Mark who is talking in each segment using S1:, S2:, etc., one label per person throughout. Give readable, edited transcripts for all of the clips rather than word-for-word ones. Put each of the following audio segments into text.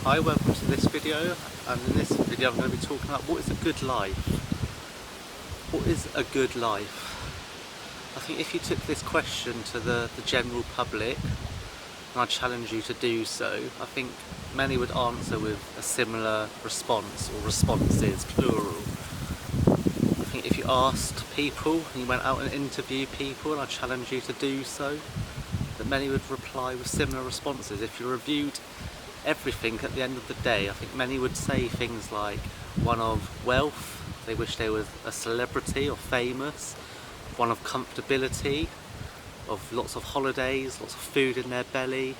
S1: Hi, welcome to this video, and in this video I'm going to be talking about what is a good life. What is a good life? I think if you took this question to the general public, and I challenge you to do so, I think many would answer with a similar response, or responses, plural. I think if you asked people, and you went out and interviewed people, and I challenge you to do so, that many would reply with similar responses. If you reviewed everything at the end of the day, I think many would say things like one of wealth, they wish they were a celebrity or famous, one of comfortability, of lots of holidays, lots of food in their belly,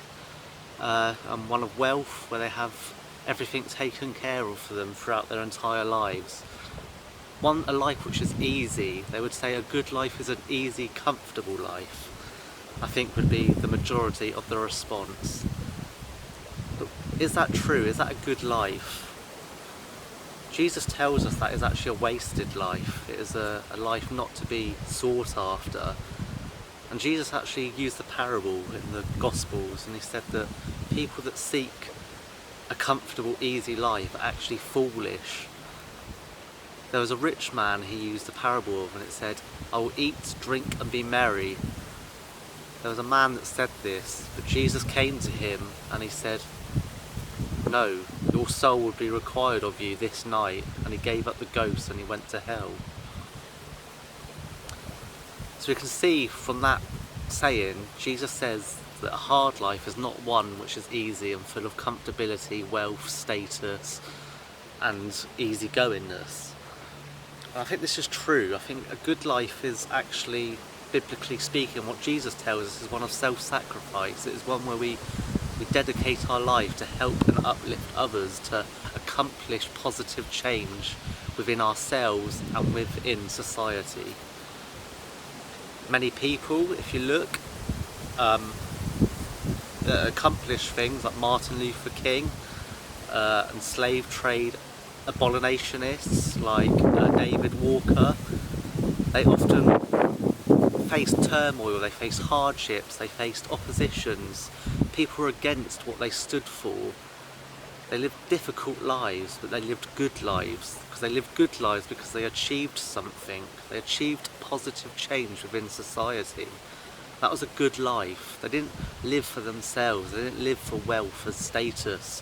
S1: and one of wealth where they have everything taken care of for them throughout their entire lives. A life which is easy, they would say a good life is an easy, comfortable life, I think would be the majority of the response. But is that true? Is that a good life? Jesus tells us that is actually a wasted life. It is a life not to be sought after. And Jesus actually used the parable in the Gospels, and he said that people that seek a comfortable, easy life are actually foolish. There was a rich man he used the parable of, and it said, "I will eat, drink and be merry." There was a man that said this, but Jesus came to him and he said, "No, your soul will be required of you this night," and he gave up the ghost and he went to hell. So we can see from that saying, Jesus says that a hard life is not one which is easy and full of comfortability, wealth, status and easygoingness. And I think this is true. I think a good life is actually, biblically speaking, what Jesus tells us is one of self-sacrifice. It is one where we dedicate our life to help and uplift others, to accomplish positive change within ourselves and within society. Many people, if you look, that accomplish things like Martin Luther King and slave trade abolitionists like David Walker, they often faced turmoil, they faced hardships, they faced oppositions. People were against what they stood for. They lived difficult lives, but they lived good lives. They lived good lives because they achieved something. They achieved positive change within society. That was a good life. They didn't live for themselves. They didn't live for wealth, for status.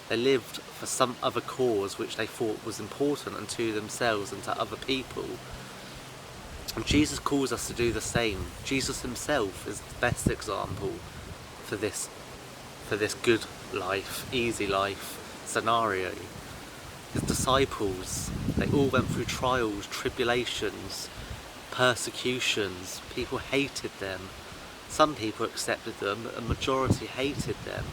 S1: They lived for some other cause which they thought was important unto themselves and to other people. And Jesus calls us to do the same. Jesus himself is the best example for this good life, easy life scenario. His disciples, they all went through trials, tribulations, persecutions. People hated them. Some people accepted them, but a majority hated them.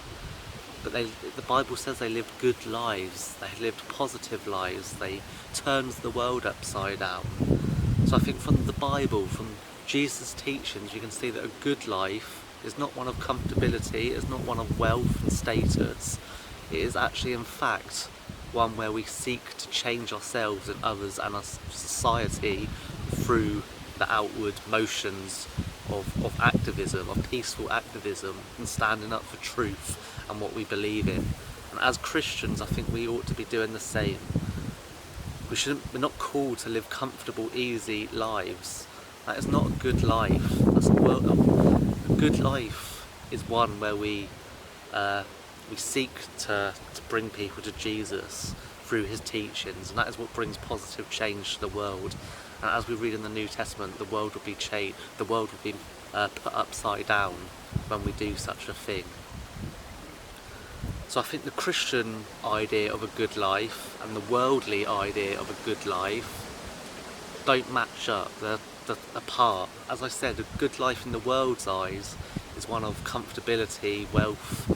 S1: But the Bible says they lived good lives, they lived positive lives, they turned the world upside down. So I think from the Bible, from Jesus' teachings, you can see that a good life is not one of comfortability, it is not one of wealth and status. It is actually, in fact, one where we seek to change ourselves and others and our society through the outward motions of activism, of peaceful activism, and standing up for truth and what we believe in. And as Christians, I think we ought to be doing the same. We're not called to live comfortable, easy lives. That is not a good life. A good life is one where we seek to bring people to Jesus through his teachings, and that is what brings positive change to the world. And as we read in the New Testament, the world will be changed. The world will be put upside down when we do such a thing. So I think the Christian idea of a good life and the worldly idea of a good life don't match up. They're apart. As I said, a good life in the world's eyes is one of comfortability, wealth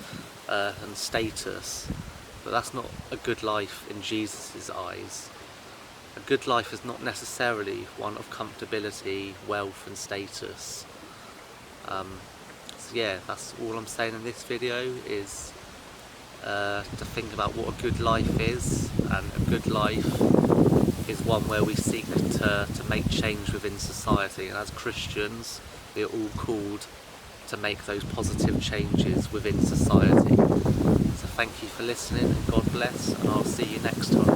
S1: and status, but that's not a good life in Jesus' eyes. A good life is not necessarily one of comfortability, wealth and status. So yeah, that's all I'm saying in this video, is to think about what a good life is, and a good life is one where we seek to make change within society, and as Christians we are all called to make those positive changes within society. So thank you for listening, and God bless, and I'll see you next time.